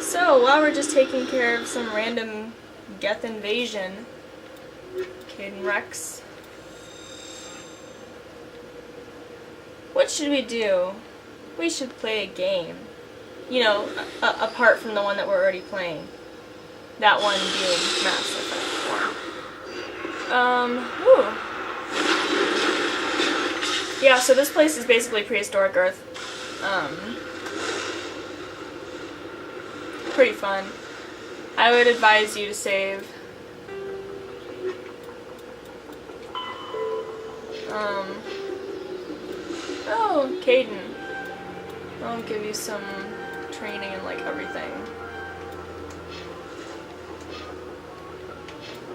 So, while we're just taking care of some random Geth invasion, Caden Rex, what should we do? We should play a game. You know, apart from the one that we're already playing. That one being Mass Effect. Yeah, so this place is basically prehistoric Earth. Pretty fun. I would advise you to save. Oh, Caden. I'll give you some training and like everything.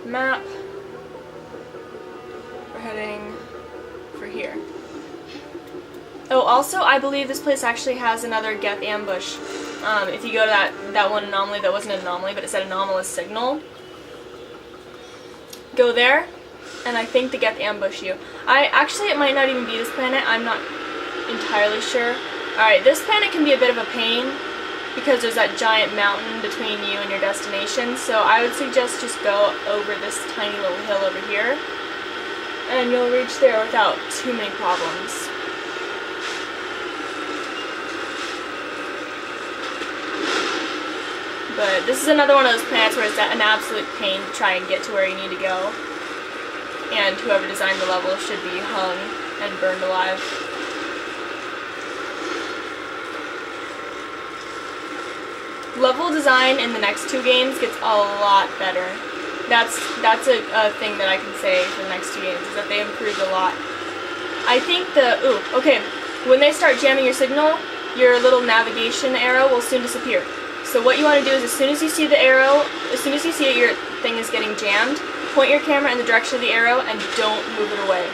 Map. We're heading for here. Oh, also, I believe this place actually has another Geth ambush. If you go to that one anomaly that wasn't an anomaly, but it said anomalous signal, go there, and I think the Geth ambush you. Actually, it might not even be this planet. I'm not entirely sure. Alright, this planet can be a bit of a pain because there's that giant mountain between you and your destination, so I would suggest just go over this tiny little hill over here, and you'll reach there without too many problems. But this is another one of those planets where it's an absolute pain to try and get to where you need to go, and whoever designed the level should be hung and burned alive. Level design in the next two games gets a lot better. That's a thing that I can say for the next two games, is that they improved a lot. I think when they start jamming your signal, your little navigation arrow will soon disappear. So what you want to do is as soon as you see the arrow, as soon as you see it, your thing is getting jammed, point your camera in the direction of the arrow and don't move it away.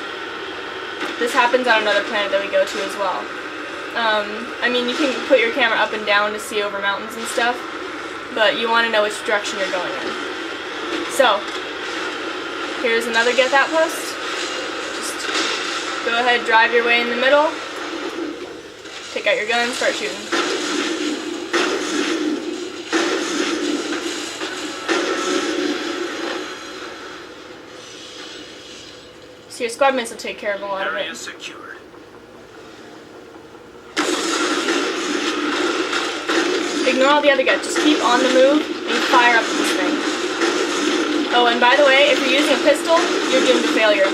This happens on another planet that we go to as well. I mean, you can put your camera up and down to see over mountains and stuff, but you want to know which direction you're going in. So, here's another Geth outpost. Just go ahead, drive your way in the middle, take out your gun, start shooting. So your squad mates will take care of a lot of it. Area secured. Ignore all the other guys. Just keep on the move and fire up this thing. Oh, and by the way, if you're using a pistol, you're doomed to failure.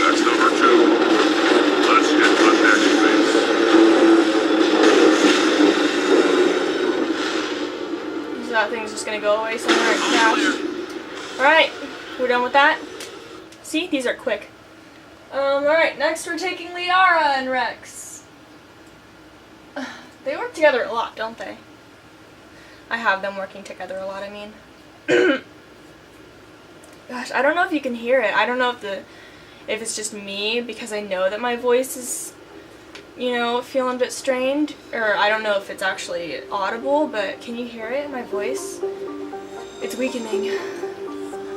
That's number 2. Let's hit the next phase. So that thing's just gonna go away somewhere and crash. Alright, we're done with that. See, these are quick. Alright, next we're taking Liara and Rex. They work together a lot, don't they? I have them working together a lot, I mean. Gosh, I don't know if you can hear it. I don't know if it's just me, because I know that my voice is, you know, feeling a bit strained. Or I don't know if it's actually audible, but can you hear it in my voice? It's weakening.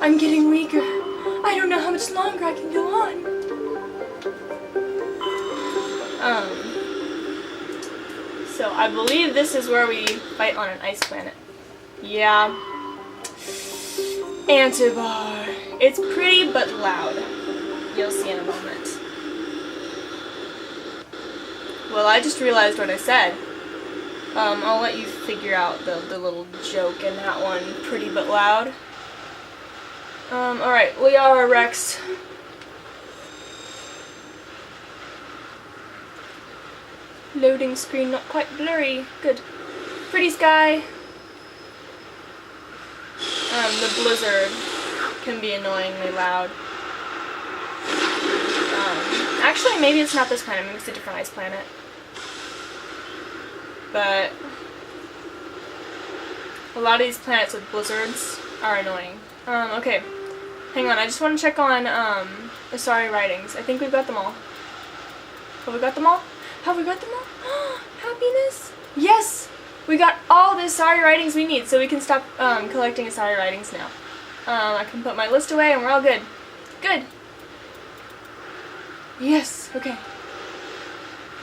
I'm getting weaker. I don't know how much longer I can go on. So I believe this is where we fight on an ice planet. Yeah. Antibar. It's pretty but loud. You'll see in a moment. Well, I just realized what I said. I'll let you figure out the little joke in that one. Pretty but loud. Alright, Liara, Rex. Loading screen not quite blurry. Good. Pretty sky. The blizzard can be annoyingly loud. Actually, maybe it's not this planet. Maybe it's a different ice planet. But a lot of these planets with blizzards are annoying. Okay. Hang on, I just want to check on Asari writings. I think we've got them all. Have we got them all? Have we got them all? Happiness? Yes! We got all the Asari writings we need, so we can stop collecting Asari writings now. I can put my list away and we're all good. Good! Yes, okay.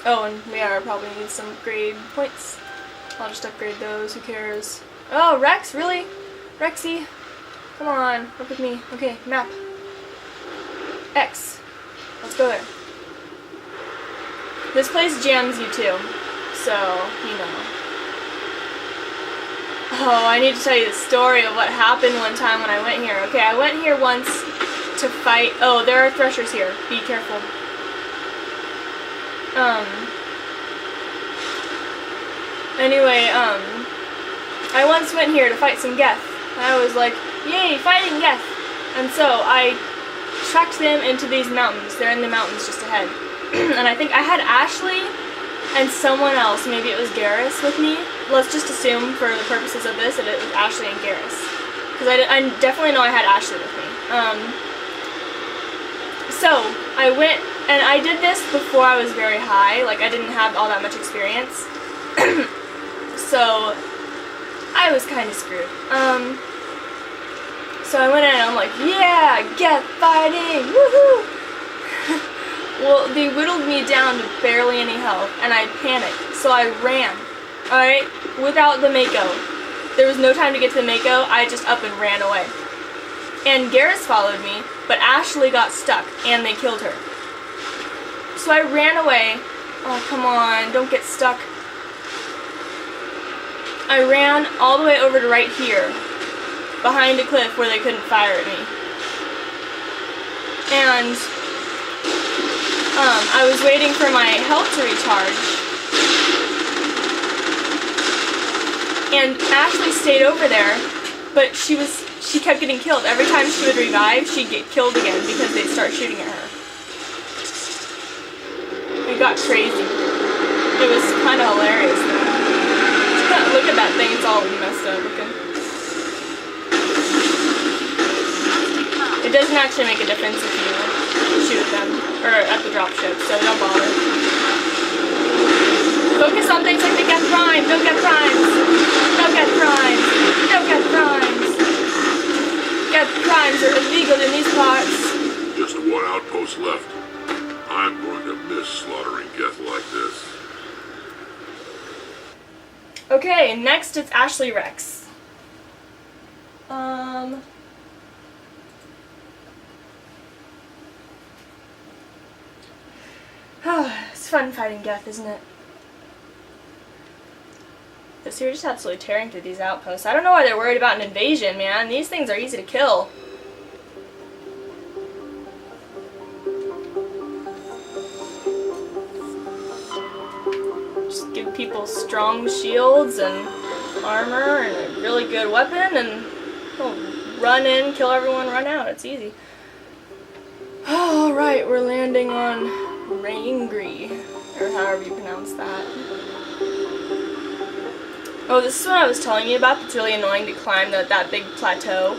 Oh, and we are probably need some grade points. I'll just upgrade those, who cares? Oh, Rex, really? Rexy? Come on, work with me. Okay, map. X. Let's go there. This place jams you too, so, you know. Oh, I need to tell you the story of what happened one time when I went here. Okay, I went here once to fight. Oh, there are threshers here. Be careful. Anyway, I once went here to fight some Geth. I was like, yay, fighting Geth! And so I tracked them into these mountains. They're in the mountains just ahead. And I think I had Ashley and someone else, maybe it was Garrus, with me. Let's just assume for the purposes of this that it was Ashley and Garrus. Because I definitely know I had Ashley with me. So, I went, and I did this before I was very high. Like, I didn't have all that much experience. So, I was kind of screwed. So I went in and I'm like, yeah, get fighting, woohoo! Well, they whittled me down to barely any health, and I panicked, so I ran, alright, without the Mako. There was no time to get to the Mako, I just up and ran away. And Garrus followed me, but Ashley got stuck, and they killed her. So I ran away. Oh, come on, don't get stuck. I ran all the way over to right here, behind a cliff where they couldn't fire at me. And I was waiting for my health to recharge. And Ashley stayed over there, but she kept getting killed. Every time she would revive, she'd get killed again because they'd start shooting at her. It got crazy. It was kind of hilarious though. Look at that thing, it's all messed up looking. It doesn't actually make a difference if you shoot at them, or at the dropship, so don't bother. Focus on things like the get primes, don't get primes! Don't get primes! Don't get primes! Get primes are illegal in these parts. Just one outpost left. I'm going to miss slaughtering Geth like this. Okay, next it's Ashley Rex. It's fun fighting Geth, isn't it? This here just absolutely tearing through these outposts. I don't know why they're worried about an invasion, man. These things are easy to kill. Just give people strong shields and armor and a really good weapon and they'll run in, kill everyone, run out. It's easy. Alright, we're landing on Rangri, or however you pronounce that. Oh, this is what I was telling you about that's really annoying to climb that big plateau.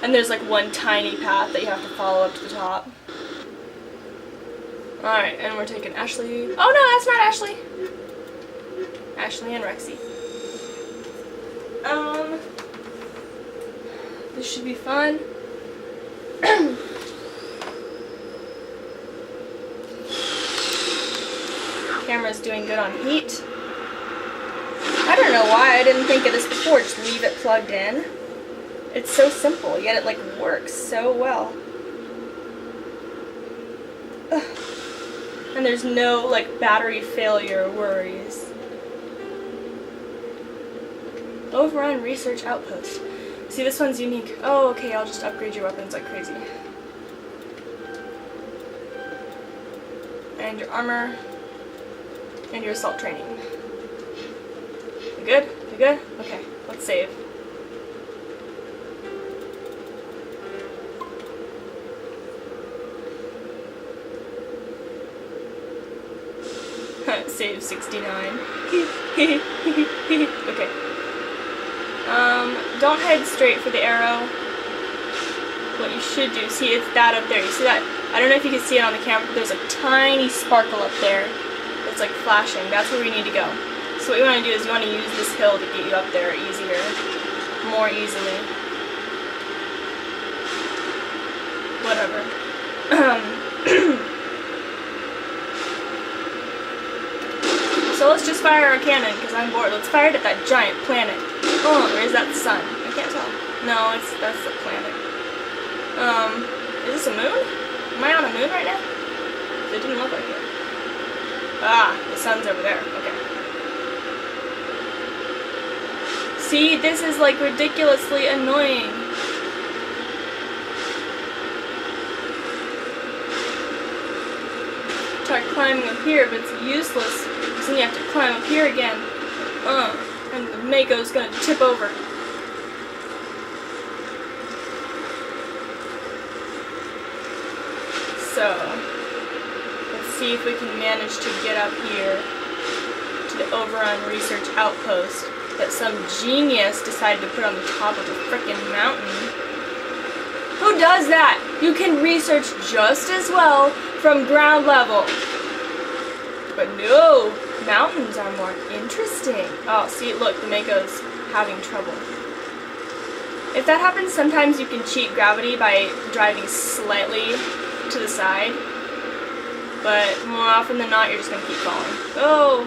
And there's like one tiny path that you have to follow up to the top. Alright, and we're taking Ashley. Oh no, that's not Ashley! Ashley and Rexy. This should be fun. Camera's doing good on heat. I don't know why I didn't think of this before. Just leave it plugged in. It's so simple, yet it like works so well. Ugh. And there's no like battery failure worries. Overrun research outpost. See, this one's unique. Oh, okay, I'll just upgrade your weapons like crazy. And your armor. And your assault training. You good? You good? Okay, let's save. Save 69. Okay. Don't head straight for the arrow. What you should do, see, it's that up there. You see that? I don't know if you can see it on the camera, but there's a tiny sparkle up there. It's like flashing. That's where we need to go. So what you want to do is you want to use this hill to get you up there easier. More easily. Whatever. fire our cannon, because I'm bored. Let's fire it at that giant planet. Oh, or is that the sun? I can't tell. No, that's the planet. Is this a moon? Am I on a moon right now? It didn't look like it. Ah, the sun's over there. Okay. See, this is like ridiculously annoying. Try climbing up here, but it's useless. Because then you have to climb up here again. And the Mako's gonna tip over. So, let's see if we can manage to get up here to the Overrun Research Outpost that some genius decided to put on the top of a frickin' mountain. Who does that? You can research just as well from ground level. But no, mountains are more interesting. Oh, see, look, the Mako's having trouble. If that happens, sometimes you can cheat gravity by driving slightly to the side. But more often than not, you're just going to keep falling. Oh,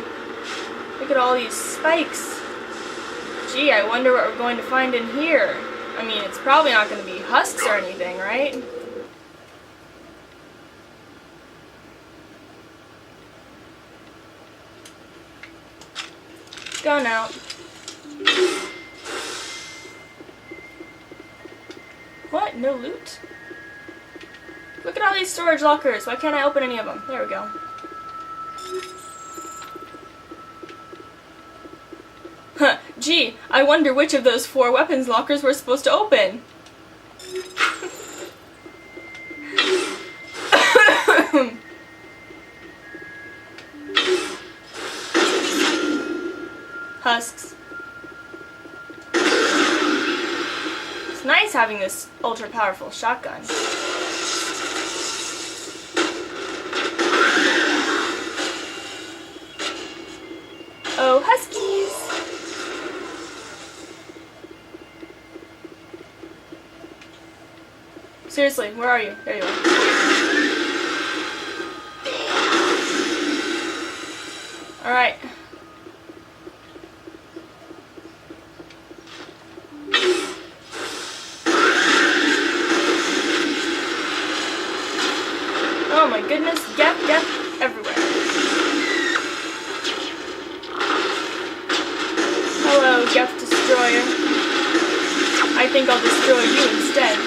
look at all these spikes. Gee, I wonder what we're going to find in here. I mean, it's probably not going to be husks or anything, right? Gun out. What? No loot? Look at all these storage lockers. Why can't I open any of them? There we go. Huh. Gee, I wonder which of those 4 weapons lockers we're supposed to open. Husks. It's nice having this ultra-powerful shotgun. Oh, huskies! Seriously, where are you? There you are. Alright. Oh my goodness, Geth everywhere. Hello, Geth Destroyer. I think I'll destroy you instead.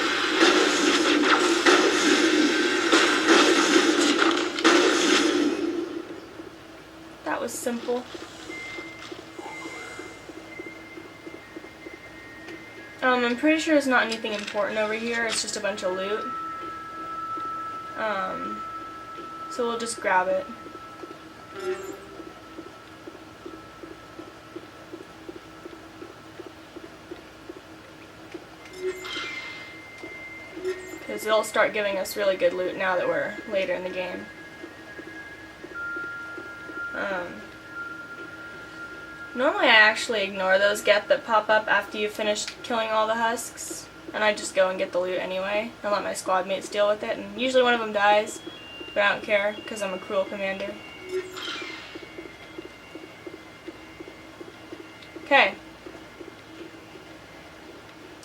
That was simple. I'm pretty sure it's not anything important over here, it's just a bunch of loot. So we'll just grab it. Because it'll start giving us really good loot now that we're later in the game. Normally I actually ignore those Geth that pop up after you've finished killing all the husks. And I just go and get the loot anyway, and let my squad mates deal with it, and usually one of them dies, but I don't care, because I'm a cruel commander. Okay.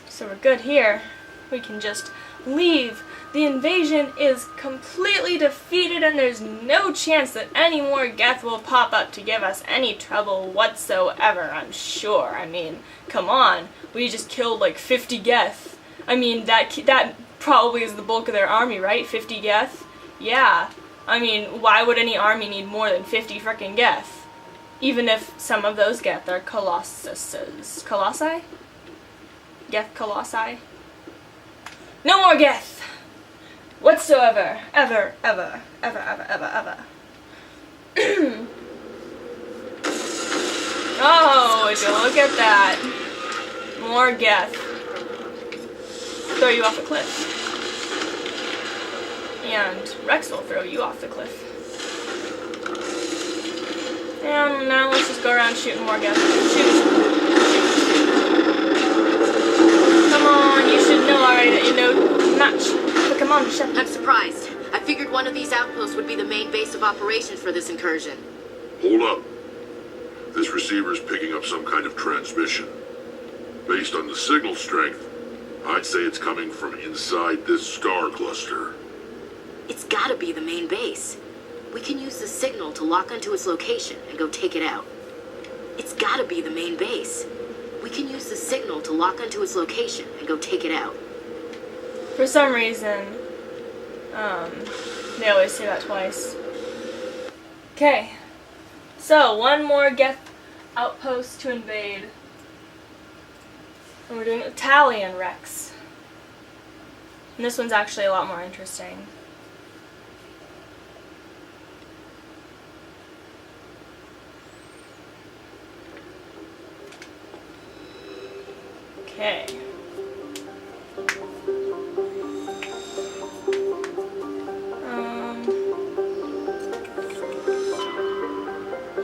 So we're good here. We can just leave. The invasion is completely defeated, and there's no chance that any more Geth will pop up to give us any trouble whatsoever, I'm sure. I mean, come on. We just killed like 50 Geth. I mean, that probably is the bulk of their army, right? 50 Geth? Yeah. I mean, why would any army need more than 50 frickin' Geth? Even if some of those Geth are colossuses. Colossi? Geth colossi? No more Geth! Whatsoever. Ever, ever, ever, ever, ever, ever. Oh, would you look at that. More Geth. Throw you off a cliff. And Rex will throw you off the cliff. And now let's just go around shooting more Geth. Shoot. Come on, you should know already that you know much. But come on, shut up. I'm surprised. I figured one of these outposts would be the main base of operations for this incursion. Hold up. This receiver's picking up some kind of transmission. Based on the signal strength, I'd say it's coming from inside this star cluster. It's gotta be the main base. We can use the signal to lock onto its location and go take it out. It's gotta be the main base. We can use the signal to lock onto its location and go take it out. For some reason, they always say that twice. Okay, so one more Geth outpost to invade. And we're doing Italian Rex. And this one's actually a lot more interesting. Okay.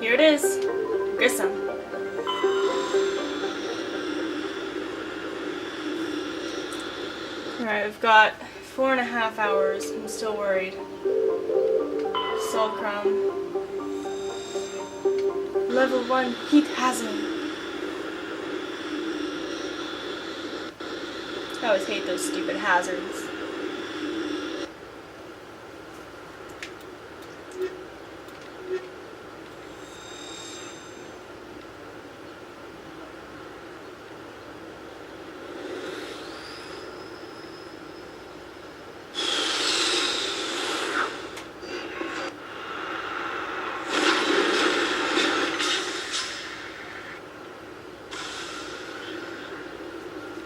Here it is. Grissom. Alright, we've got 4.5 hours. I'm still worried. Solcrum. Level 1 heat hazard. I always hate those stupid hazards.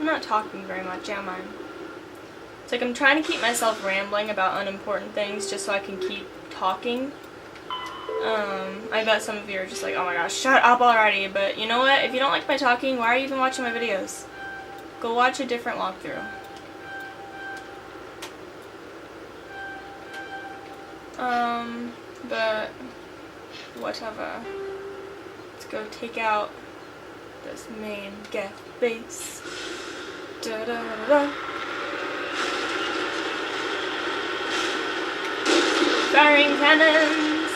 I'm not talking very much, am I? It's like I'm trying to keep myself rambling about unimportant things just so I can keep talking. I bet some of you are just like, oh my gosh, shut up already. But you know what? If you don't like my talking, why are you even watching my videos? Go watch a different walkthrough. But whatever. Let's go take out this main Geth base. Da da da da. Firing cannons!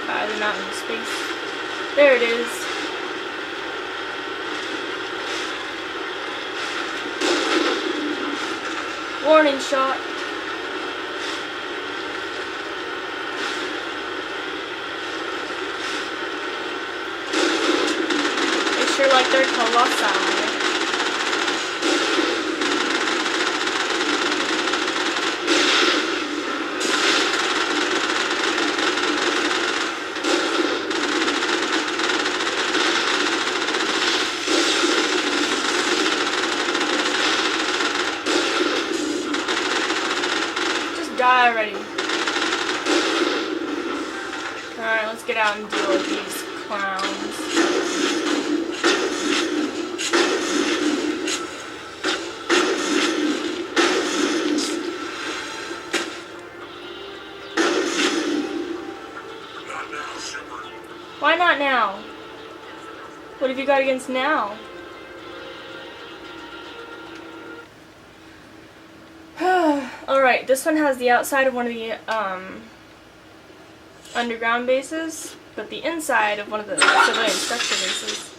Fire them out into space. There it is. Warning shot. Sure like they're colossal. Just die already. Alright, let's get out and deal with these clowns. Why not now? What have you got against now? Alright, this one has the outside of one of the underground bases, but the inside of one of the civilian structure bases.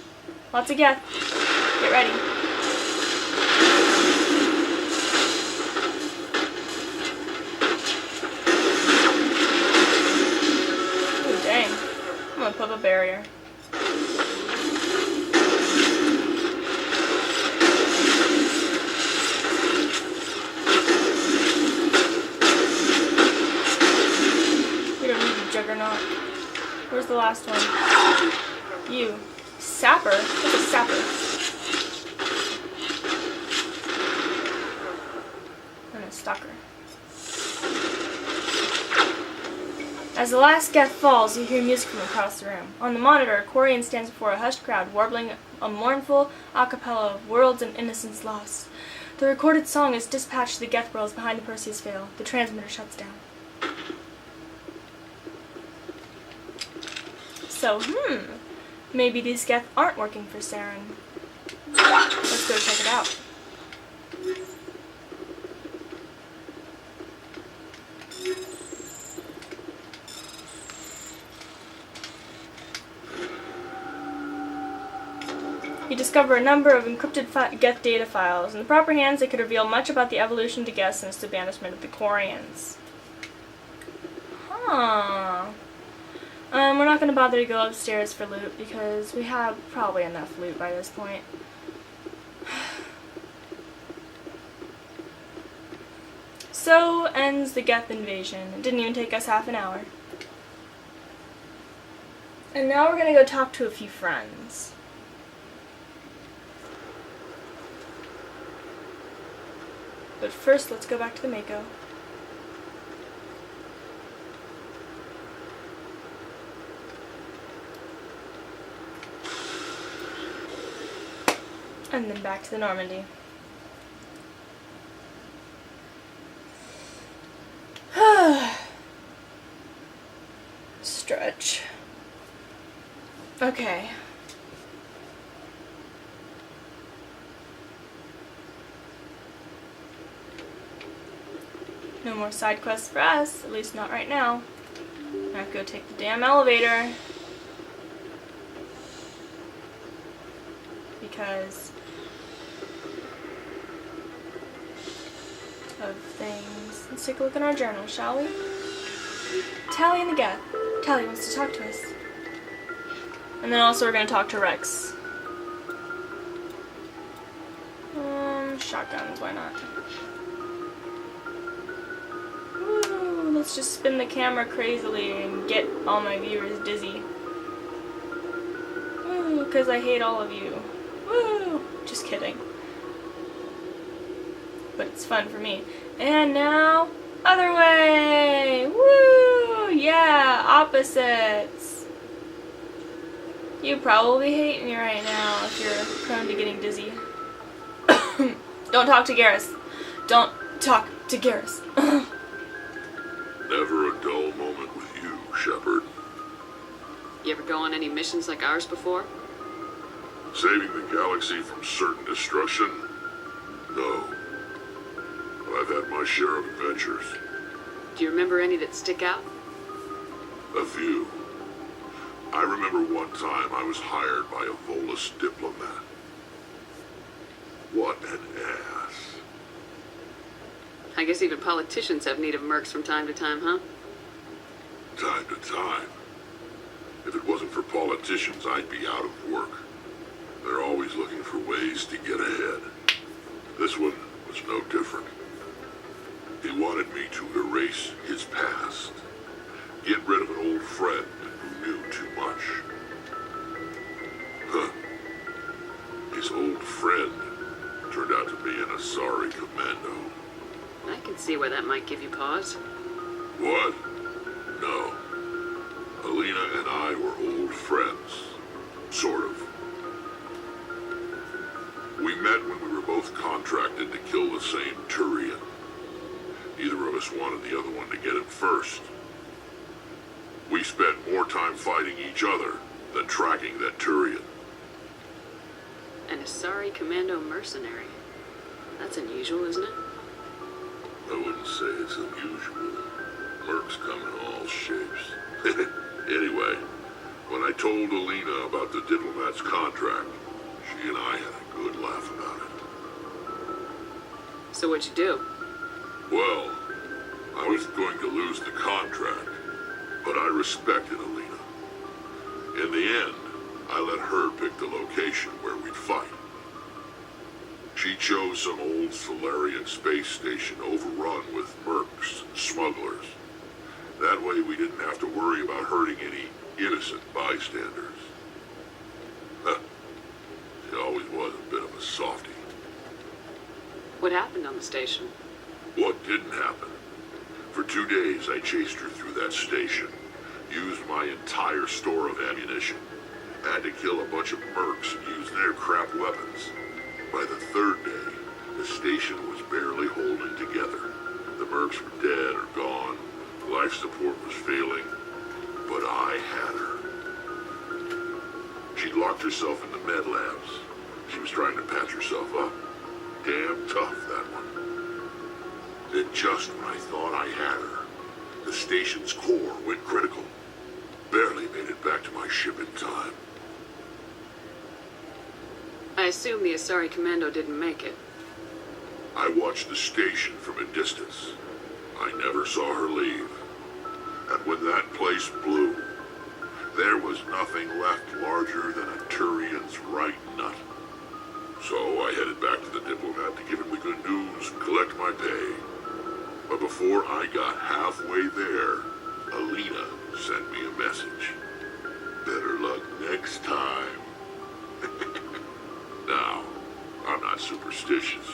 Lots of Geth. Get ready. Ooh, dang. I'm gonna put up a barrier. We don't need a juggernaut. Where's the last one? You. Sapper? What's a sapper? I'm a stalker. As the last Geth falls, you hear music from across the room. On the monitor, Quarian stands before a hushed crowd, warbling a mournful a cappella of worlds and innocence lost. The recorded song is dispatched to the Geth worlds behind the Perseus Veil. The transmitter shuts down. So, maybe these Geth aren't working for Saren. Let's go check it out. You discover a number of encrypted Geth data files. In the proper hands, they could reveal much about the evolution to Geth since the banishment of the Quarians. Huh. We're not going to bother to go upstairs for loot because we have probably enough loot by this point. So ends the Geth invasion. It didn't even take us half an hour. And now we're going to go talk to a few friends. But first, let's go back to the Mako. And then back to the Normandy. Stretch. Okay. No more side quests for us, at least not right now. I have to go take the damn elevator. Because of things. Let's take a look in our journal, shall we? Tally and the Geth. Tally wants to talk to us. And then also we're going to talk to Rex. Shotguns, why not? Woo, let's just spin the camera crazily and get all my viewers dizzy. Woo, because I hate all of you. Woo! Just kidding. But it's fun for me. And now, other way! Woo! Yeah, opposites. You probably hate me right now if you're prone to getting dizzy. Don't talk to Garrus. Don't talk to Garrus. Never a dull moment with you, Shepard. You ever go on any missions like ours before? Saving the galaxy from certain destruction? No. But I've had my share of adventures. Do you remember any that stick out? A few. I remember one time I was hired by a Volus diplomat. What an ass. I guess even politicians have need of mercs from time to time, huh? Time to time. If it wasn't for politicians, I'd be out of work. They're always looking for ways to get ahead. This one was no different. He wanted me to erase his past. Get rid of an old friend who knew too much. Huh. His old friend turned out to be an Asari commando. I can see where that might give you pause. What? No. Alina and I were old friends. Sort of. We met when we were both contracted to kill the same Turian. Neither of us wanted the other one to get him first. We spent more time fighting each other than tracking that Turian. An Asari commando mercenary. That's unusual, isn't it? I wouldn't say it's unusual. Mercs come in all shapes. Anyway, when I told Alina about the diplomat's contract, she and I had a good laugh about it. So what'd you do? Well, I was going to lose the contract, but I respected Alina. In the end, I let her pick the location where we'd fight. She chose some old Solarian space station overrun with mercs, smugglers. That way we didn't have to worry about hurting any innocent bystanders. She always was a bit of a softie. What happened on the station? What didn't happen? For 2 days I chased her through that station, used my entire store of ammunition, had to kill a bunch of mercs and use their crap weapons. By the 3rd day, the station was barely holding together. The mercs were dead or gone, life support was failing, but I had her. She'd locked herself in the med labs. She was trying to patch herself up. Damn tough, that one. Then just when I thought I had her, the station's core went critical. Barely made it back to my ship in time. assume the Asari commando didn't make it. I watched the station from a distance. I never saw her leave. And when that place blew, there was nothing left larger than a Turian's right nut. So I headed back to the diplomat to give him the good news and collect my pay. But before I got halfway there, Alina sent me a message. Better luck next time. Now, I'm not superstitious,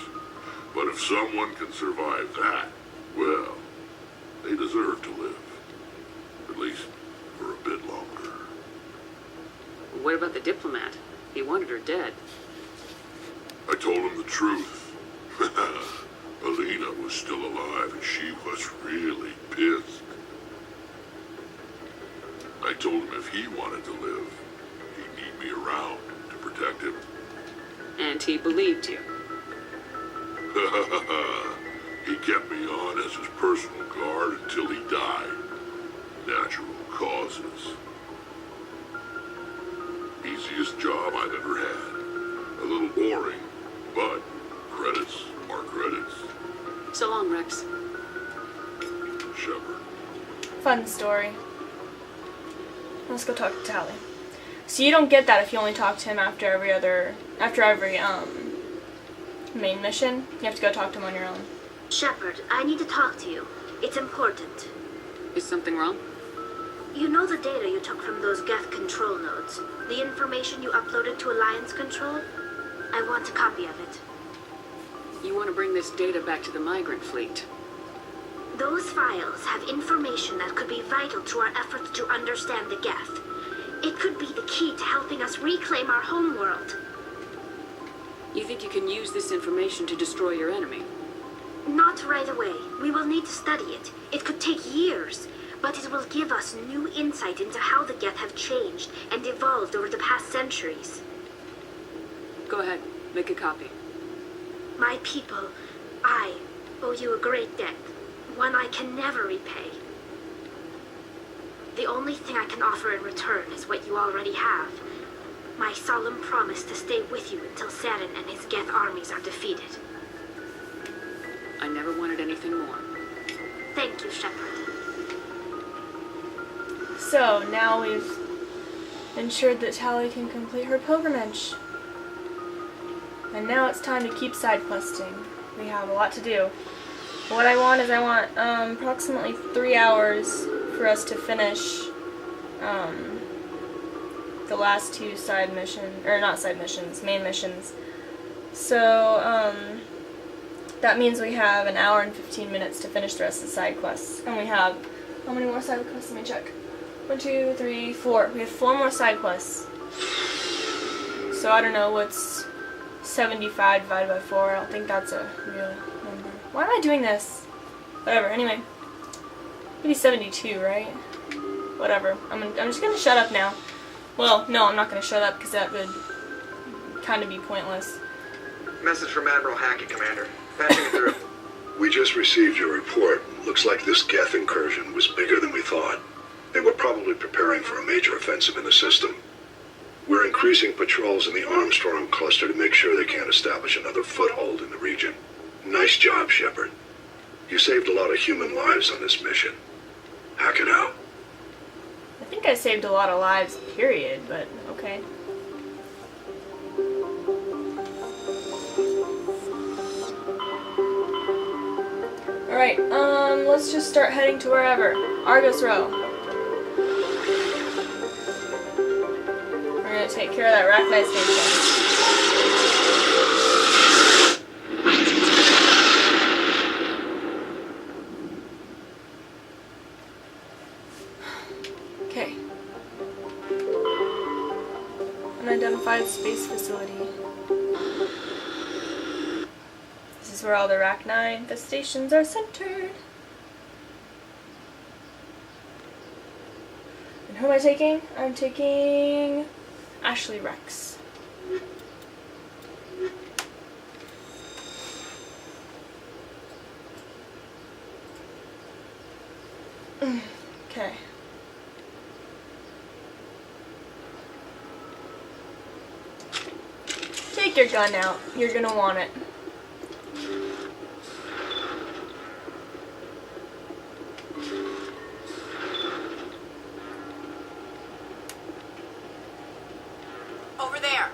but if someone can survive that, well, they deserve to live. At least for a bit longer. What about the diplomat? He wanted her dead. I told him the truth. Alina was still alive and she was really pissed. I told him if he wanted to live, he'd need me around to protect him. And he believed you. He kept me on as his personal guard until he died. Natural causes. Easiest job I've ever had. A little boring, but credits are credits. So long, Rex. Shepard. Fun story. Let's go talk to Tally. So you don't get that if you only talk to him after every main mission. You have to go talk to him on your own. Shepard, I need to talk to you. It's important. Is something wrong? You know the data you took from those Geth control nodes? The information you uploaded to Alliance Control? I want a copy of it. You want to bring this data back to the migrant fleet? Those files have information that could be vital to our efforts to understand the Geth. It could be the key to helping us reclaim our homeworld. You think you can use this information to destroy your enemy? Not right away. We will need to study it. It could take years, but it will give us new insight into how the Geth have changed and evolved over the past centuries. Go ahead, make a copy. My people, I owe you a great debt, one I can never repay. The only thing I can offer in return is what you already have. My solemn promise to stay with you until Saren and his Geth armies are defeated. I never wanted anything more. Thank you, Shepard. So now we've ensured that Tally can complete her pilgrimage. And now it's time to keep side questing. We have a lot to do. What I want approximately 3 hours for us to finish the last two main missions. So, that means we have an hour and 15 minutes to finish the rest of the side quests. And we have, how many more side quests? Let me check. 1, 2, 3, 4. We have 4 more side quests. So I don't know what's 75 divided by 4. I don't think that's a real number. Why am I doing this? Whatever, anyway. Maybe 72, right? Whatever. I'm just gonna shut up now. Well, no, I'm not gonna shut up because that would kind of be pointless. Message from Admiral Hackett, Commander. Patching it through. We just received your report. Looks like this Geth incursion was bigger than we thought. They were probably preparing for a major offensive in the system. We're increasing patrols in the Armstrong cluster to make sure they can't establish another foothold in the region. Nice job, Shepard. You saved a lot of human lives on this mission. Hack it out. I think I saved a lot of lives, period, but okay. Alright, let's just start heading to wherever. Argus Row. We're gonna take care of that Rachni station. Okay. Unidentified space facility. This is where all the Rachni infestations are centered. And who am I taking? I'm taking Ashley Rex. Okay. take your gun out. You're gonna want it. Over there.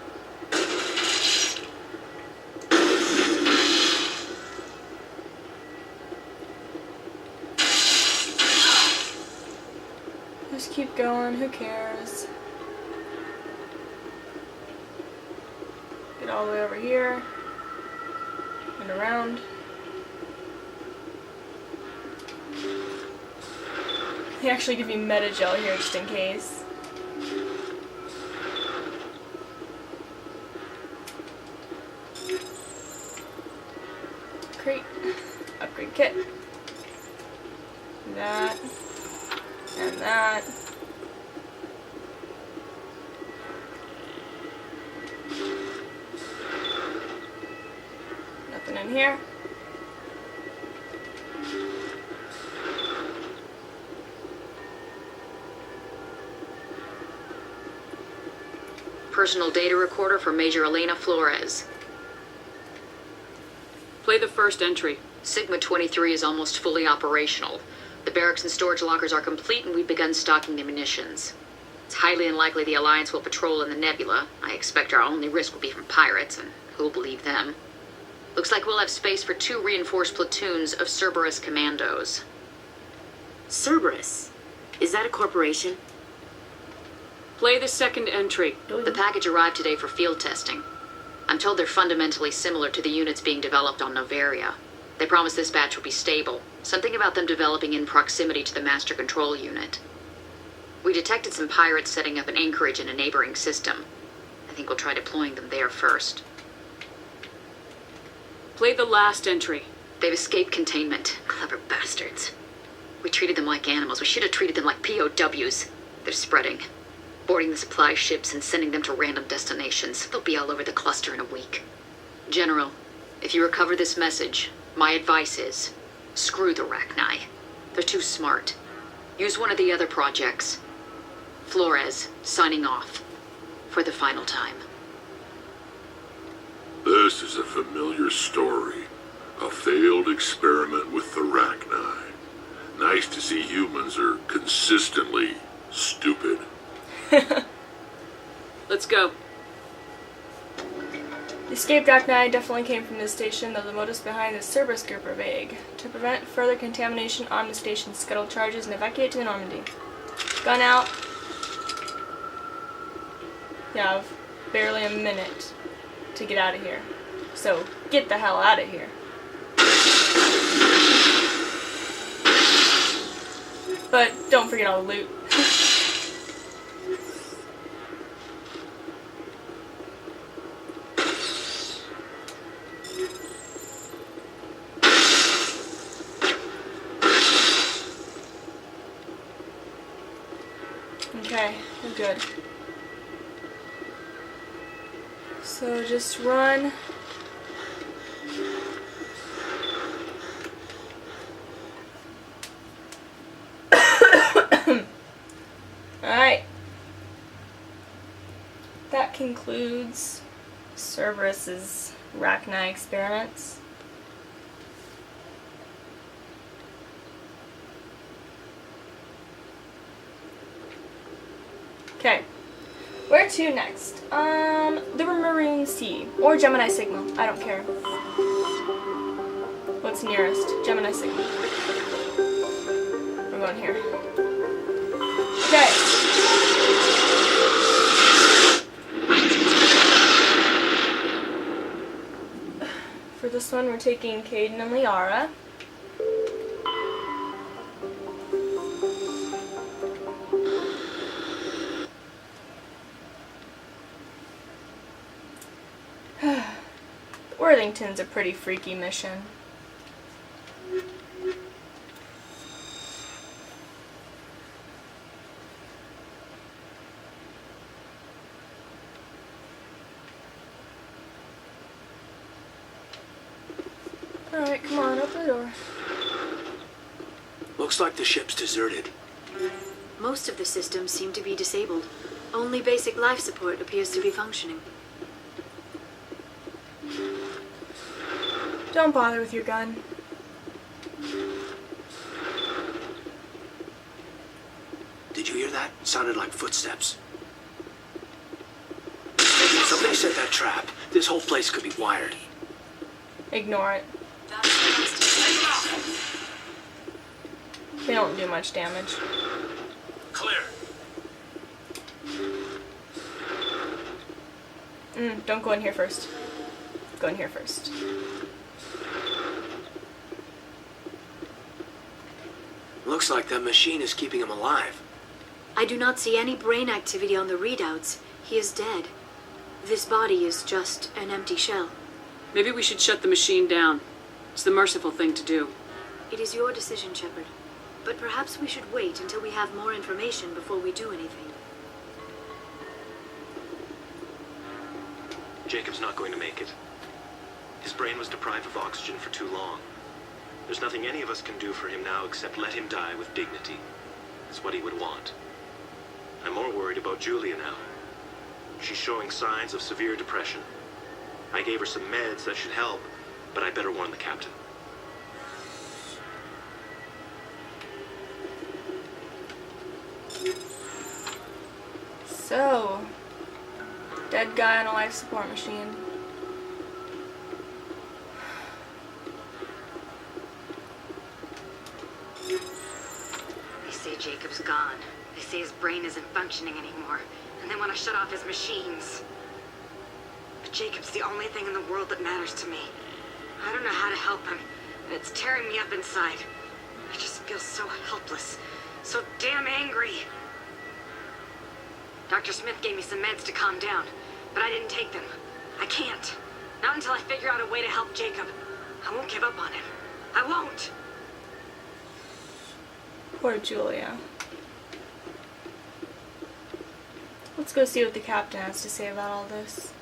Just keep going, who cares? Get all the way over here. And around. They actually give you meta gel here just in case. Crate. Upgrade kit. That. And that. Nothing in here. Personal data recorder for Major Elena Flores. Play the first entry. Sigma 23 is almost fully operational. The barracks and storage lockers are complete, and we've begun stocking the munitions. It's highly unlikely the Alliance will patrol in the nebula. I expect our only risk will be from pirates, and who'll believe them? Looks like we'll have space for 2 reinforced platoons of Cerberus commandos. Cerberus? Is that a corporation? Play the second entry. The package arrived today for field testing. I'm told they're fundamentally similar to the units being developed on Novaria. They promised this batch would be stable. Something about them developing in proximity to the master control unit. We detected some pirates setting up an anchorage in a neighboring system. I think we'll try deploying them there first. Play the last entry. They've escaped containment. Clever bastards. We treated them like animals. We should have treated them like POWs. They're spreading. Boarding the supply ships and sending them to random destinations. They'll be all over the cluster in a week. General, if you recover this message, my advice is, screw the Rachni. They're too smart. Use one of the other projects. Flores, signing off. For the final time. This is a familiar story. A failed experiment with the Rachni. Nice to see humans are consistently stupid. Let's go. The escaped Rachni definitely came from this station, though the motives behind this Cerberus group are vague. To prevent further contamination on the station, scuttle charges and evacuate to Normandy. Gun out. You have barely a minute to get out of here. So, get the hell out of here. But don't forget all the loot. Okay, we're good. So just run. Alright. That concludes Cerberus's Rachni experiments. Okay. Where to next? The Maroon Sea. Or Gemini Sigma. I don't care. What's nearest? Gemini Sigma. We're going here. Okay. For this one, we're taking Caden and Liara. Worthington's a pretty freaky mission. Alright, come on, open the door. Looks like the ship's deserted. Most of the systems seem to be disabled. Only basic life support appears to be functioning. Don't bother with your gun. Did you hear that? It sounded like footsteps. Somebody set that trap. This whole place could be wired. Ignore it. They don't do much damage. Clear. Don't go in here first. Go in here first. Looks like that machine is keeping him alive. I do not see any brain activity on the readouts. He is dead. This body is just an empty shell. Maybe we should shut the machine down. It's the merciful thing to do. It is your decision, Shepard. But perhaps we should wait until we have more information before we do anything. Jacob's not going to make it. His brain was deprived of oxygen for too long. There's nothing any of us can do for him now except let him die with dignity. It's what he would want. I'm more worried about Julia now. She's showing signs of severe depression. I gave her some meds that should help, but I better warn the captain. So, dead guy on a life support machine. They say Jacob's gone. They say his brain isn't functioning anymore, and they want to shut off his machines. But Jacob's the only thing in the world that matters to me. I don't know how to help him, and it's tearing me up inside. I just feel so helpless, so damn angry. Dr. Smith gave me some meds to calm down, but I didn't take them. I can't. Not until I figure out a way to help Jacob. I won't give up on him. I won't. Poor Julia. Let's go see what the captain has to say about all this.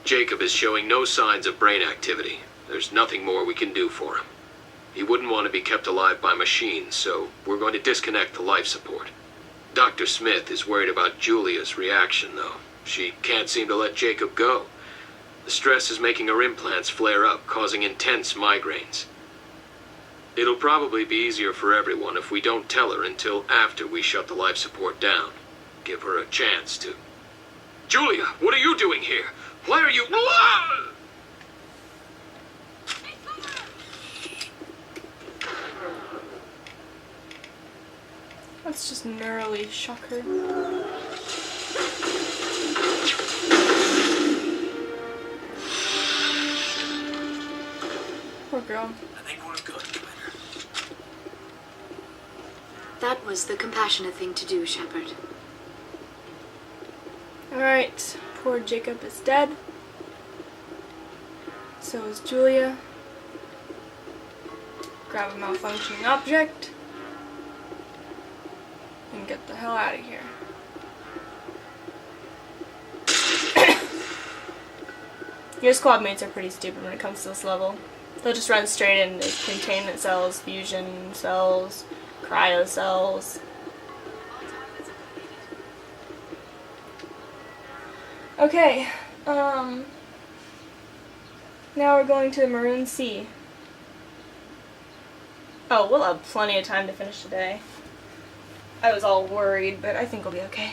Jacob is showing no signs of brain activity. There's nothing more we can do for him. He wouldn't want to be kept alive by machines, so we're going to disconnect the life support. Dr. Smith is worried about Julia's reaction, though. She can't seem to let Jacob go. The stress is making her implants flare up, causing intense migraines. It'll probably be easier for everyone if we don't tell her until after we shut the life support down. Give her a chance to... Julia, what are you doing here? Why are you... Let's just neurally shock her. Poor girl. I think we're good, Commander. That was the compassionate thing to do, Shepard. Alright, poor Jacob is dead. So is Julia. Grab a malfunctioning object. And get the hell out of here. Your squad mates are pretty stupid when it comes to this level. They'll just run straight into containment cells, fusion cells, cryo cells. Okay, now we're going to the Maroon Sea. Oh, we'll have plenty of time to finish today. I was all worried, but I think we'll be okay.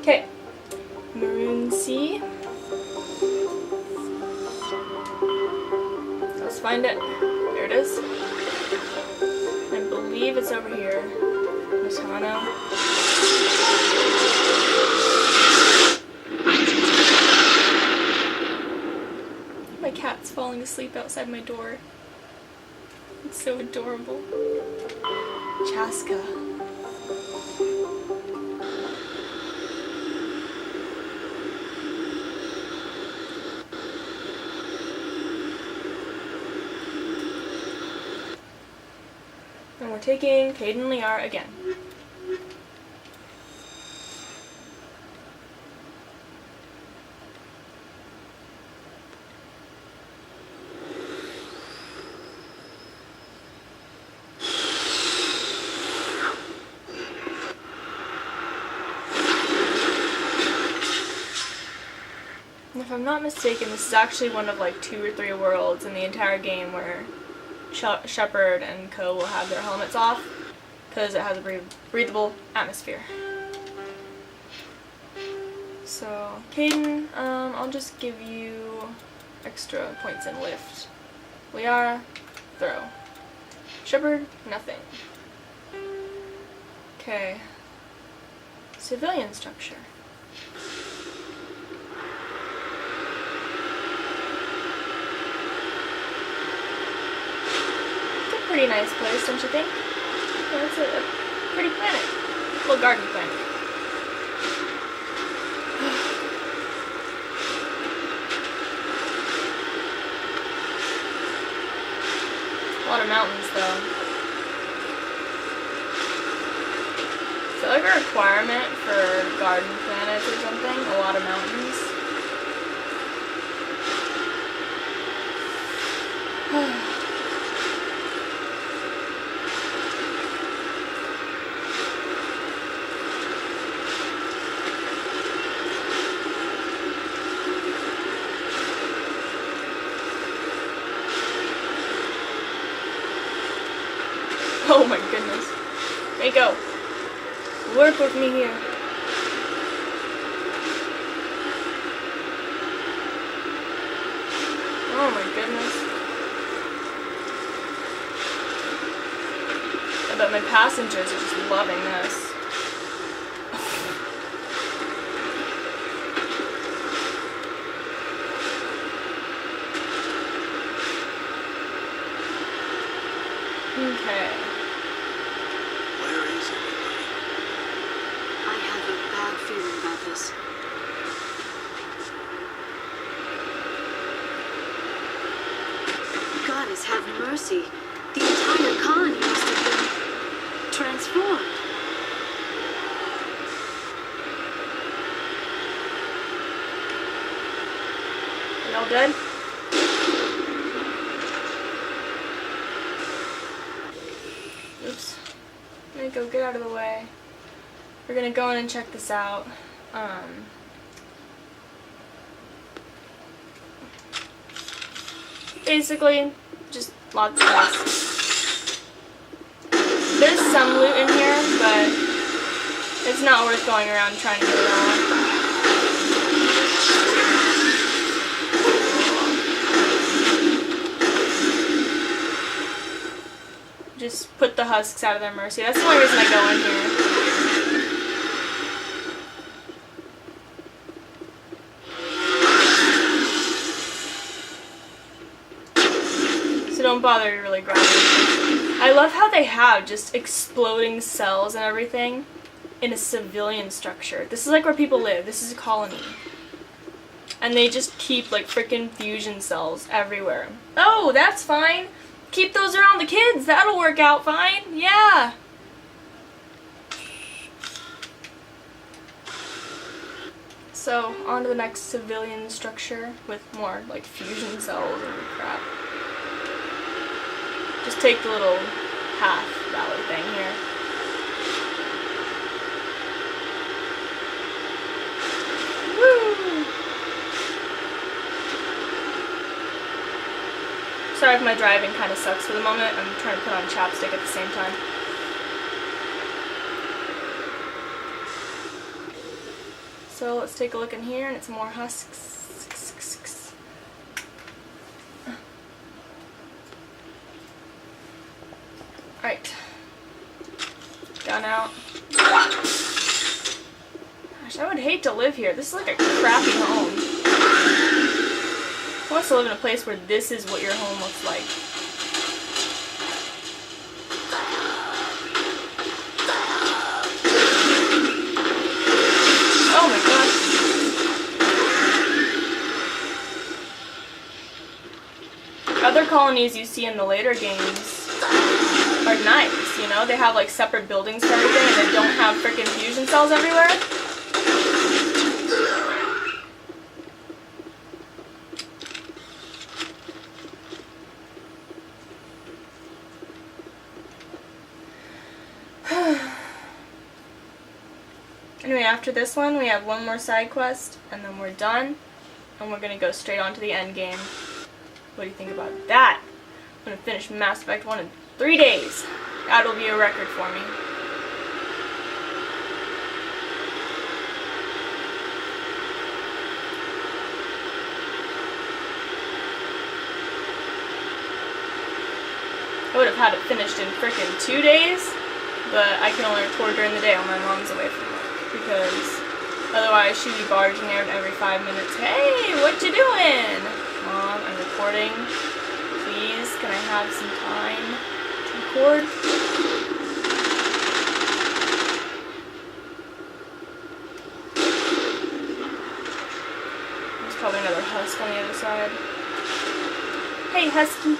Okay, Maroon Sea. Let's find it. There it is. I believe it's over here. Miss Hano. My cat's falling asleep outside my door. It's so adorable. Chaska. And we're taking Caden Liar again. I'm not mistaken, this is actually one of like 2 or 3 worlds in the entire game where Shepard and Co will have their helmets off because it has a breathable atmosphere. So, Caden, I'll just give you extra points in lift. Liara, throw. Shepard, nothing. Okay. Civilian structure. It's a pretty nice place, don't you think? Yeah, it's a pretty planet. Little garden planet. A lot of mountains, though. Is that like a requirement for garden planets or something? A lot of mountains? Oh my goodness. Mako, work with me here. Oh my goodness. I bet my passengers are just loving this. Okay. Where is everybody? I have a bad feeling about this. Goddess have mercy. The entire colony must have been transformed. Y'all dead? Oops. Mako, get out of the way. We're gonna go in and check this out. Basically, just lots of this. There's some loot in here, but it's not worth going around trying to get it all. Just put the husks out of their mercy. That's the only reason I go in here. So don't bother really grabbing them. I love how they have just exploding cells and everything in a civilian structure. This is like where people live. This is a colony. And they just keep like frickin' fusion cells everywhere. Oh, that's fine. Keep those around the kids. That'll work out fine. Yeah. So, on to the next civilian structure with more like fusion cells and crap. Just take the little path valley thing here. Woo! Sorry if my driving kind of sucks for the moment. I'm trying to put on chapstick at the same time. So let's take a look in here, and it's more husks. Alright. Gun out. Gosh, I would hate to live here. This is like a crappy home. Who wants to live in a place where this is what your home looks like? Oh my gosh. Other colonies you see in the later games are nice, you know? They have like separate buildings for everything and they don't have frickin' fusion cells everywhere. Anyway, after this one, we have one more side quest, and then we're done. and we're gonna go straight on to the end game. What do you think about that? I'm gonna finish Mass Effect 1 in 3 days. That'll be a record for me. I would have had it finished in frickin' 2 days, but I can only record during the day while my mom's away from work, because otherwise she'd be barging out every 5 minutes. Hey, what you doing? Mom, I'm recording. Please, can I have some time to record? There's probably another husk on the other side. Hey, husky.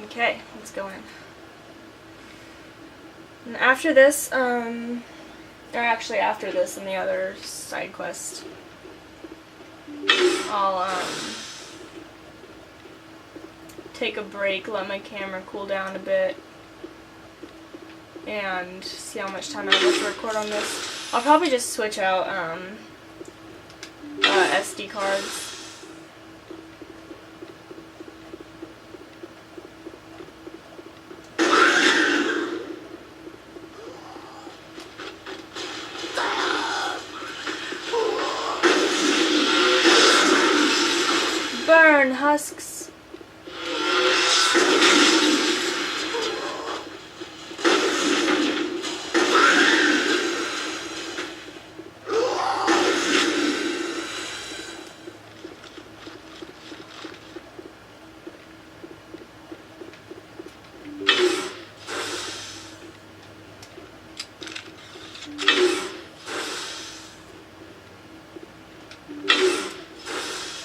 Okay, let's go in. And after this, or actually after this and the other side quest, I'll, take a break, let my camera cool down a bit, and see how much time I have to record on this. I'll probably just switch out, SD cards. Burn, husks!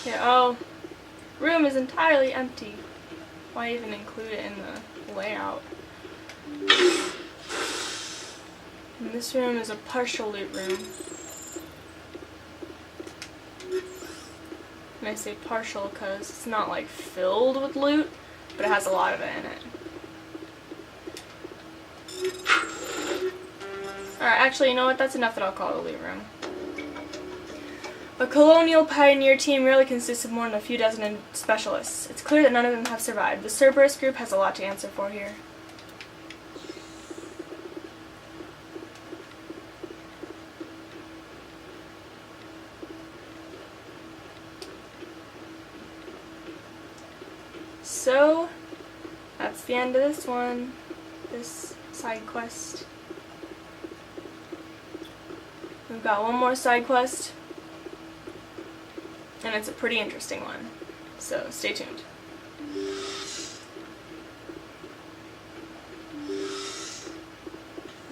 Yeah, oh. Room is entirely empty. Why even include it in the layout? And this room is a partial loot room. And I say partial because it's not like filled with loot, but it has a lot of it in it. Alright, actually, you know what? That's enough that I'll call it a loot room. A colonial pioneer team rarely consists of more than a few dozen specialists. It's clear that none of them have survived. The Cerberus group has a lot to answer for here. So, that's the end of this one. This side quest. We've got one more side quest. And it's a pretty interesting one, so stay tuned.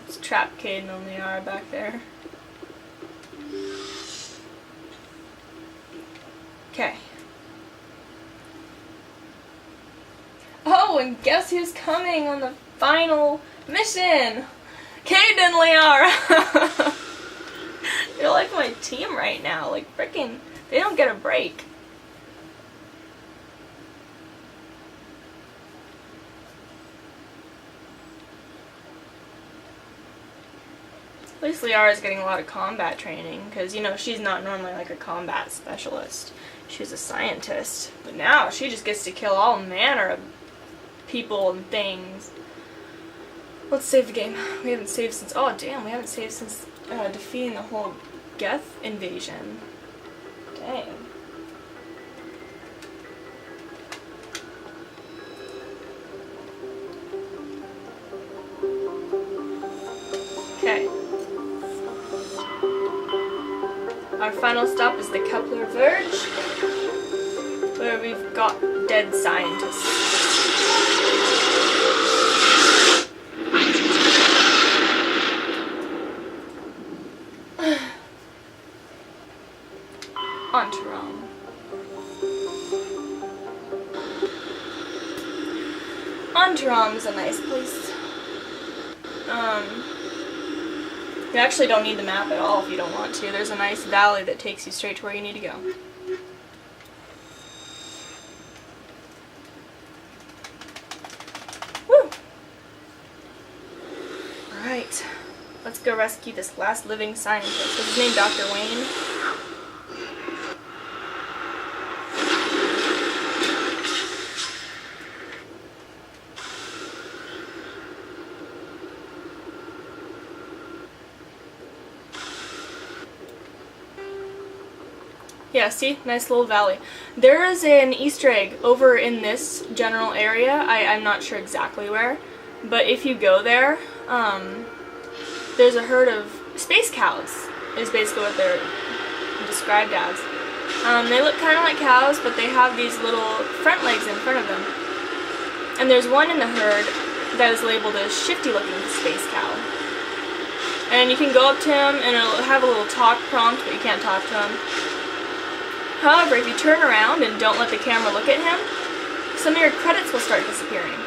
Let's trap Caden and Liara back there. Okay. Oh, and guess who's coming on the final mission? Caden and Liara! You're like my team right now, like frickin'. They don't get a break. At least Liara is getting a lot of combat training, because, you know, she's not normally like a combat specialist. She's a scientist. But now she just gets to kill all manner of people and things. Let's save the game. We haven't saved since... Oh, damn, we haven't saved since defeating the whole Geth invasion. Dang. Okay. Our final stop is the Kepler Verge, where we've got dead scientists. Antaram. Antaram's a nice place. You actually don't need the map at all if you don't want to. There's a nice valley that takes you straight to where you need to go. Woo! Alright. go rescue this last living scientist. What's his name? Dr. Wayne? Yeah, see? Nice little valley. There is an Easter egg over in this general area. I'm not sure exactly where. But if you go there, there's a herd of space cows, is basically what they're described as. They look kind of like cows, but they have these little front legs in front of them. And there's one in the herd that is labeled as shifty-looking space cow. And you can go up to him, and it'll have a little talk prompt, but you can't talk to him. However, if you turn around and don't let the camera look at him, some of your credits will start disappearing.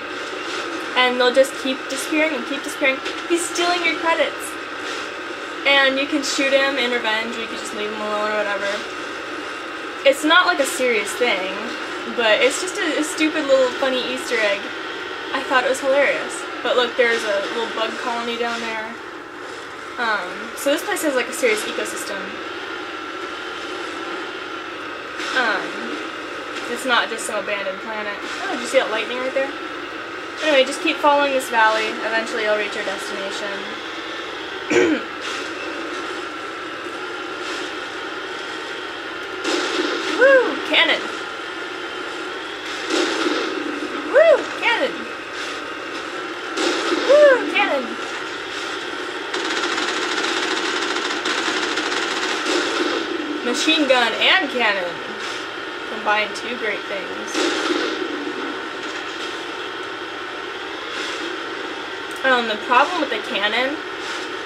And they'll just keep disappearing and keep disappearing. He's stealing your credits. And you can shoot him in revenge, or you can just leave him alone or whatever. It's not like a serious thing, but it's just a stupid little funny Easter egg. I thought it was hilarious. But look, there's a little bug colony down there. So this place has like a serious ecosystem. It's not just some abandoned planet. Oh, did you see that lightning right there? Anyway, just keep following this valley. Eventually you'll reach your destination. Woo! Cannon! Woo! Cannon! Woo! Cannon! Machine gun and cannon. Combine two great things. The problem with the cannon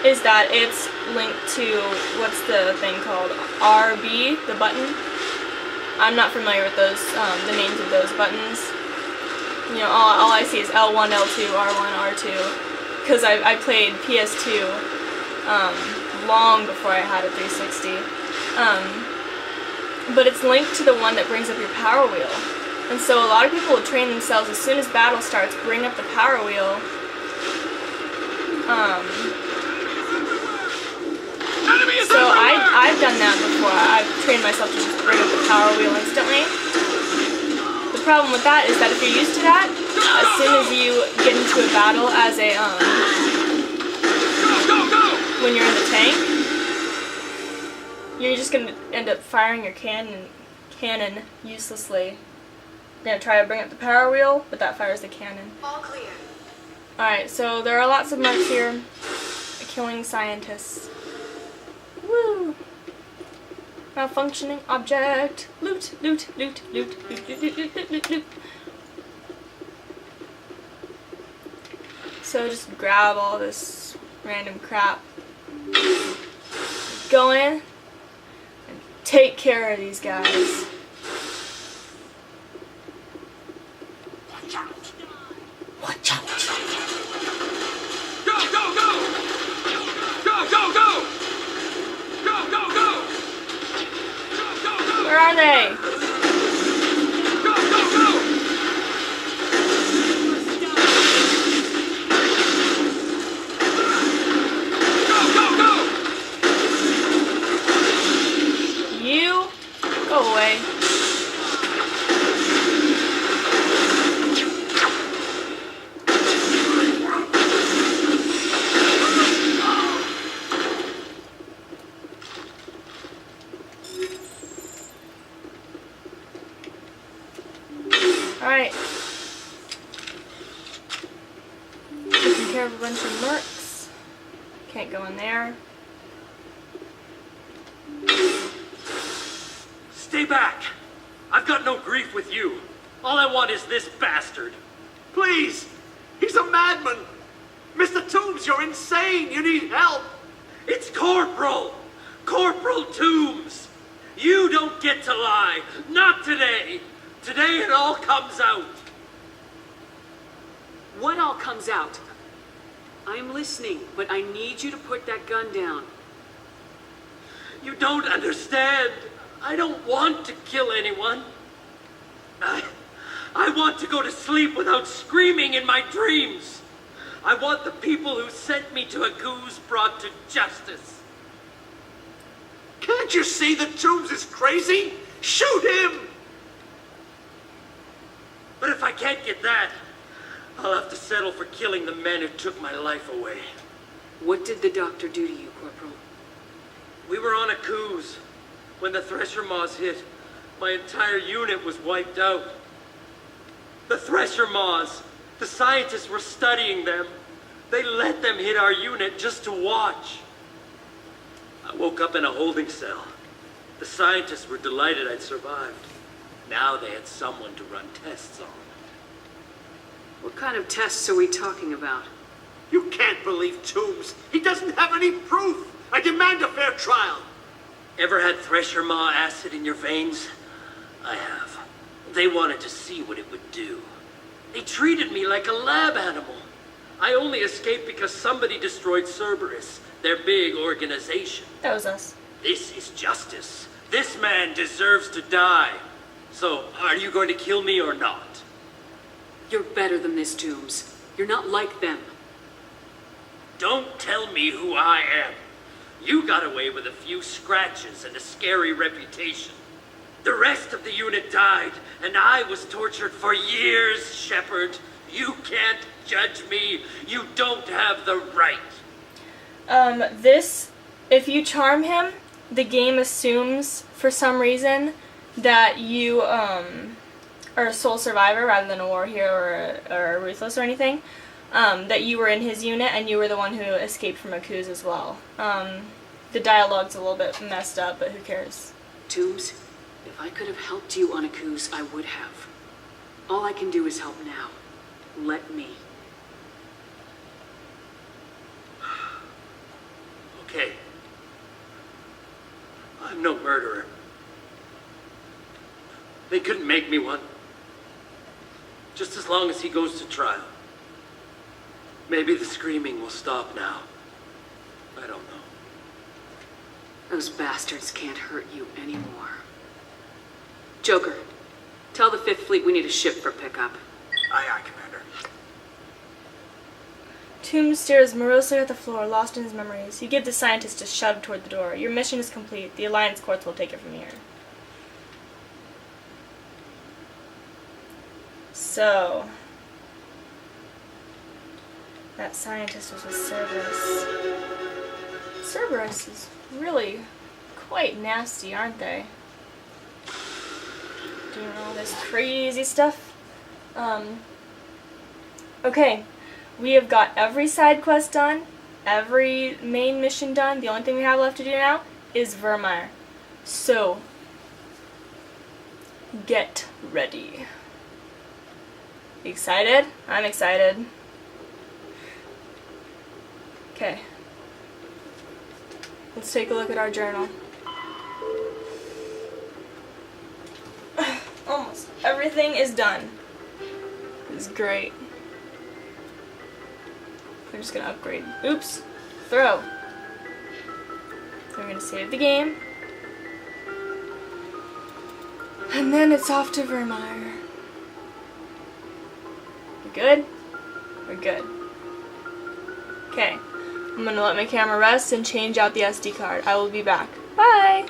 is that it's linked to, what's the thing called? RB, the button. I'm not familiar with those, the names of those buttons. You know, all I see is L1, L2, R1, R2. Because I played PS2 long before I had a 360. But it's linked to the one that brings up your power wheel. And so a lot of people will train themselves as soon as battle starts, bring up the power wheel. So I've done that before. I've trained myself to just bring up the power wheel instantly. The problem with that is that if you're used to that, as soon as you get into a battle as a, when you're in the tank, you're just going to end up firing your cannon uselessly. You're going to try to bring up the power wheel, but that fires the cannon. All clear. Alright, so there are lots of marks here. Killing scientists. Woo! Malfunctioning object. Loot, loot, loot, loot, loot, loot, loot, loot, loot, loot. So just grab all this random crap. Go in. Take care of these guys. Watch out. Watch out. Go, go, go! Go, go, go! Go, go, go! Go, go, go! Where are they? Go, go, go! Go, go, go! You go away. Alright. Taking care of a bunch of mercs. Can't go in there. Stay back! I've got no grief with you. All I want is this bastard. Please! He's a madman! Mr. Toombs, you're insane! You need help! It's Corporal! Corporal Toombs! You don't get to lie! Not today! Today it all comes out! What all comes out? I'm listening, but I need you to put that gun down. You don't understand! I don't want to kill anyone. I want to go to sleep without screaming in my dreams. I want the people who sent me to a goose brought to justice. Can't you see that Toombs is crazy? Shoot him! But if I can't get that, I'll have to settle for killing the men who took my life away. What did the doctor do to you, Corporal? We were on a cruise. When the Thresher Maws hit, my entire unit was wiped out. The Thresher Maws, the scientists were studying them. They let them hit our unit just to watch. I woke up in a holding cell. The scientists were delighted I'd survived. Now they had someone to run tests on. What kind of tests are we talking about? You can't believe Toombs. He doesn't have any proof. I demand a fair trial. Ever had Thresher Maw acid in your veins? I have. They wanted to see what it would do. They treated me like a lab animal. I only escaped because somebody destroyed Cerberus, their big organization. That was us. This is justice. This man deserves to die. So, are you going to kill me or not? You're better than this, Toombs. You're not like them. Don't tell me who I am. You got away with a few scratches and a scary reputation. The rest of the unit died, and I was tortured for years, Shepard. You can't judge me. You don't have the right. If you charm him, the game assumes, for some reason, that you, are a sole survivor rather than a war hero or a ruthless or anything. That you were in his unit and you were the one who escaped from a cruise as well. The dialogue's a little bit messed up, but who cares? Toombs, if I could have helped you on a cruise, I would have. All I can do is help now. Let me. Okay. I'm no murderer. They couldn't make me one. Just as long as he goes to trial. Maybe the screaming will stop now. I don't know. Those bastards can't hurt you anymore. Joker, tell the Fifth Fleet we need a ship for pickup. Aye, aye, Commander. Toombs stares morosely at the floor, lost in his memories. You give the scientist a shove toward the door. Your mission is complete. The Alliance courts will take it from here. So, that scientist was with Cerberus. Cerberus is really quite nasty, aren't they? Doing all this crazy stuff. Okay, we have got every side quest done, every main mission done. The only thing we have left to do now is Vermeer. So, get ready. Excited? I'm excited. Okay. Let's take a look at our journal. Almost everything is done. This is great. We're just gonna upgrade. Oops. Throw. We're gonna save the game. And then it's off to Vermeer. We're good? We're good. Okay. I'm gonna let my camera rest and change out the SD card. I will be back. Bye!